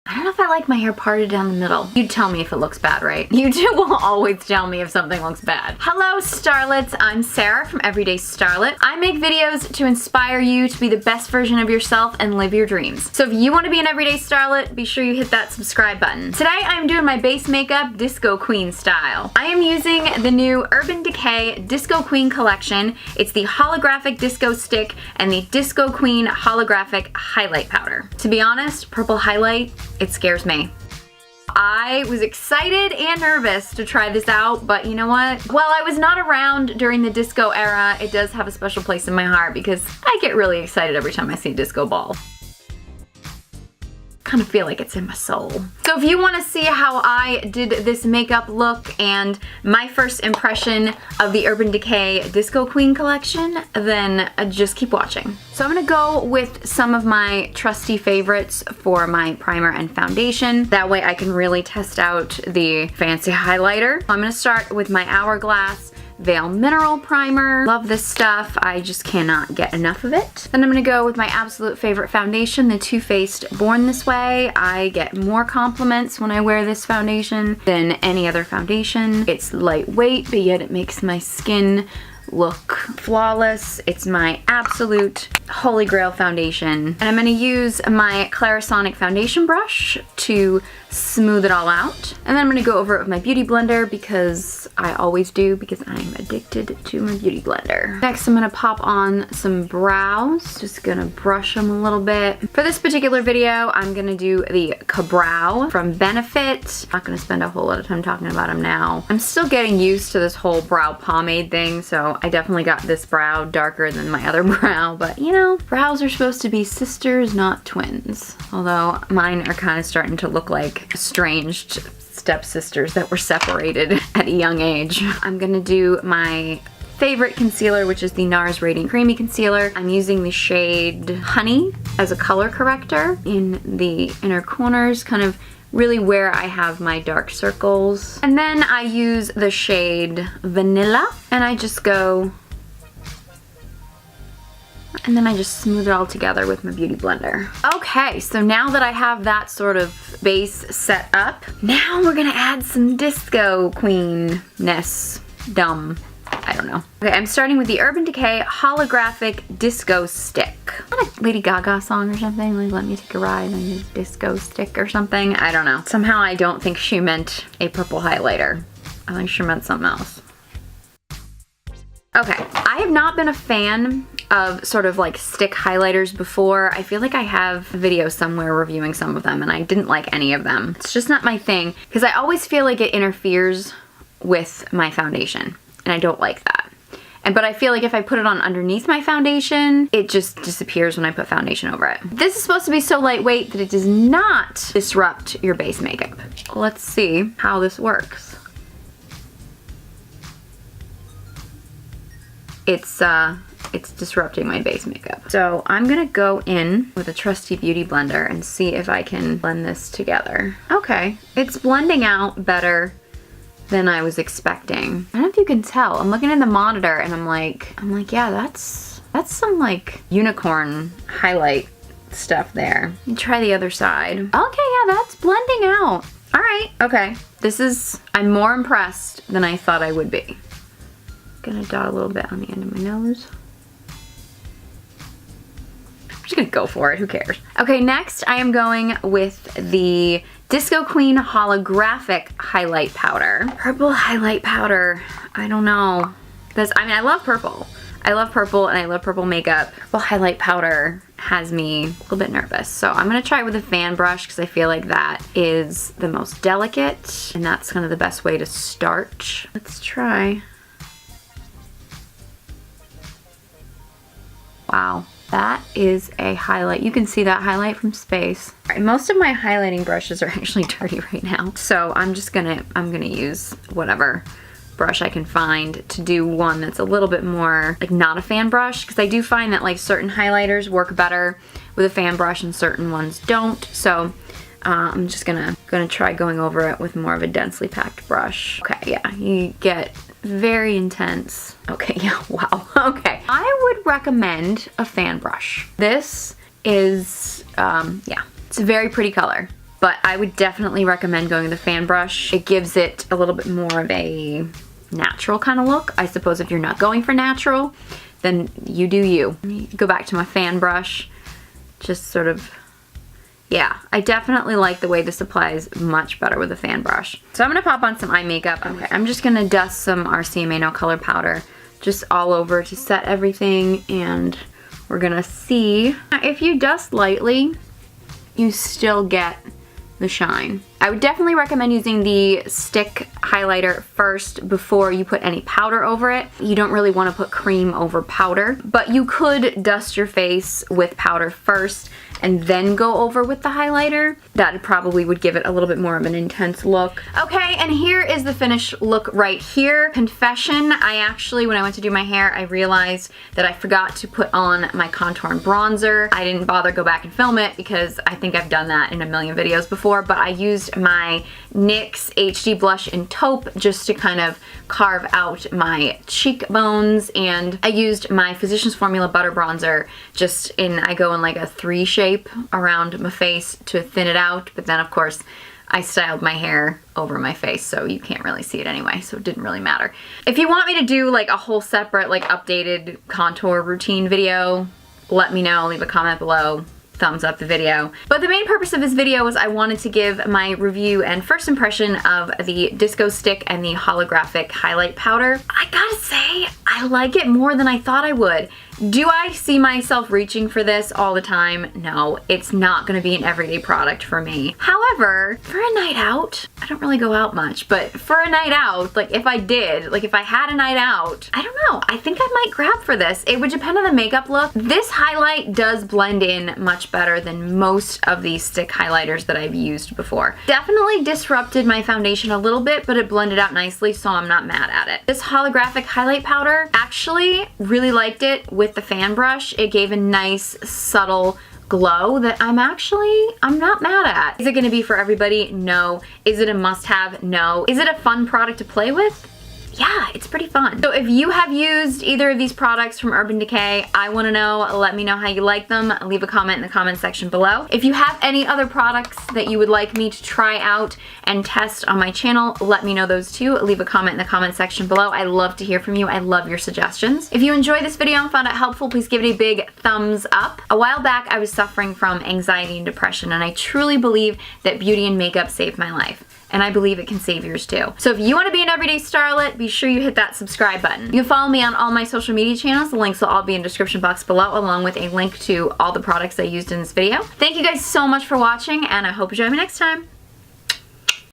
I don't know if I like my hair parted down the middle. You'd tell me if it looks bad, right? You two will always tell me if something looks bad. Hello, Starlets. I'm Sarah from Everyday Starlet. I make videos to inspire you to be the best version of yourself and live your dreams. So if you want to be an Everyday Starlet, be sure you hit that subscribe button. Today, I'm doing my base makeup Disco Queen style. I am using the new Urban Decay Disco Queen collection. It's the Holographic Disco Stick and the Disco Queen Holographic Highlight Powder. To be honest, purple highlight, it scares me. I was excited and nervous to try this out, but you know what? While I was not around during the disco era, it does have a special place in my heart because I get really excited every time I see a disco ball. Kind of feel like it's in my soul. So if you want to see how I did this makeup look and my first impression of the Urban Decay Disco Queen collection, then just keep watching. So I'm gonna go with some of my trusty favorites for my primer and foundation. That way I can really test out the fancy highlighter. I'm gonna start with my Hourglass Veil Mineral Primer. Love this stuff. I just cannot get enough of it. Then I'm gonna go with my absolute favorite foundation, the Too Faced Born This Way. I get more compliments when I wear this foundation than any other foundation. It's lightweight, but yet it makes my skin look flawless. It's my absolute holy grail foundation. And I'm gonna use my Clarisonic foundation brush to smooth it all out. And then I'm gonna go over it with my beauty blender because I always do, because I'm addicted to my beauty blender. Next, I'm gonna pop on some brows. Just gonna brush them a little bit. For this particular video, I'm gonna do the Ka-Brow from Benefit. Not gonna spend a whole lot of time talking about them now. I'm still getting used to this whole brow pomade thing, so I definitely got this brow darker than my other brow, but you know, brows are supposed to be sisters, not twins. Although mine are kind of starting to look like estranged stepsisters that were separated at a young age. I'm gonna do my favorite concealer, which is the NARS Radiant Creamy Concealer. I'm using the shade Honey as a color corrector in the inner corners, kind of really where I have my dark circles. And then I use the shade Vanilla, and I just go, and then I just smooth it all together with my beauty blender. Okay, so now that I have that sort of base set up, now we're gonna add some disco queen-ness. Dumb. I don't know. Okay, I'm starting with the Urban Decay Holographic Disco Stick. Is that a Lady Gaga song or something? Like, let me take a ride on your disco stick or something? I don't know. Somehow I don't think she meant a purple highlighter. I think she meant something else. Okay, I have not been a fan of sort of like stick highlighters before. I feel like I have a video somewhere reviewing some of them and I didn't like any of them. It's just not my thing because I always feel like it interferes with my foundation and I don't like that. But I feel like if I put it on underneath my foundation, it just disappears when I put foundation over it. This is supposed to be so lightweight that it does not disrupt your base makeup. Let's see how this works. It's disrupting my base makeup. So I'm gonna go in with a trusty beauty blender and see if I can blend this together. Okay, it's blending out better than I was expecting. I don't know if you can tell. I'm looking in the monitor and I'm like, yeah, that's some like unicorn highlight stuff there. Let me try the other side. Okay, yeah, that's blending out. All right, okay. I'm more impressed than I thought I would be. Gonna dot a little bit on the end of my nose. I'm just gonna go for it, who cares? Okay, next I am going with the Disco Queen Holographic Highlight Powder. Purple highlight powder, I don't know. I love purple. I love purple and I love purple makeup. Purple highlight powder has me a little bit nervous. So I'm gonna try it with a fan brush because I feel like that is the most delicate and that's kind of the best way to start. Let's try. Wow, that is a highlight. You can see that highlight from space. All right, most of my highlighting brushes are actually dirty right now. So I'm gonna use whatever brush I can find to do one that's a little bit more like not a fan brush, because I do find that like certain highlighters work better with a fan brush and certain ones don't. So I'm just gonna try going over it with more of a densely packed brush. Okay, yeah, you get very intense. Okay, yeah, wow. Okay, I would recommend a fan brush. This is, yeah, it's a very pretty color. but I would definitely recommend going with the fan brush. It gives it a little bit more of a natural kind of look. I suppose if you're not going for natural, then you do you. Let me go back to my fan brush. Just sort of, yeah, I definitely like the way this applies much better with a fan brush. So I'm gonna pop on some eye makeup. Okay, I'm just gonna dust some RCMA No Color Powder just all over to set everything, and we're gonna see. If you dust lightly, you still get the shine. I would definitely recommend using the stick highlighter first before you put any powder over it. You don't really want to put cream over powder, but you could dust your face with powder first and then go over with the highlighter. That probably would give it a little bit more of an intense look. Okay, and here is the finished look right here. Confession, I actually, when I went to do my hair, I realized that I forgot to put on my contour and bronzer. I didn't bother go back and film it because I think I've done that in a million videos before, but I used my NYX HD blush in taupe just to kind of carve out my cheekbones, and I used my Physicians Formula Butter Bronzer just in, I go in like a 3 shape around my face to thin it out, but then of course I styled my hair over my face, so you can't really see it anyway, so it didn't really matter. If you want me to do like a whole separate like updated contour routine video, let me know, leave a comment below. Thumbs up the video. But the main purpose of this video was I wanted to give my review and first impression of the Disco Stick and the Holographic highlight powder. I gotta say, I like it more than I thought I would. Do I see myself reaching for this all the time? No, it's not gonna be an everyday product for me. However, for a night out, I don't really go out much, but for a night out, like if I did, like if I had a night out, I don't know, I think I might grab for this. It would depend on the makeup look. This highlight does blend in much better than most of these stick highlighters that I've used before. Definitely disrupted my foundation a little bit, but it blended out nicely, so I'm not mad at it. This holographic highlight powder, actually really liked it with the fan brush. It gave a nice subtle glow that I'm not mad at. Is it gonna be for everybody? No. Is it a must-have? No. Is it a fun product to play with? Yeah, it's pretty fun. So if you have used either of these products from Urban Decay, I wanna know, let me know how you like them. Leave a comment in the comment section below. If you have any other products that you would like me to try out and test on my channel, let me know those too. Leave a comment in the comment section below. I love to hear from you. I love your suggestions. If you enjoyed this video and found it helpful, please give it a big thumbs up. A while back, I was suffering from anxiety and depression, and I truly believe that beauty and makeup saved my life. And I believe it can save yours too. So if you want to be an everyday starlet, be sure you hit that subscribe button. You can follow me on all my social media channels. The links will all be in the description box below, along with a link to all the products I used in this video. Thank you guys so much for watching, and I hope you join me next time.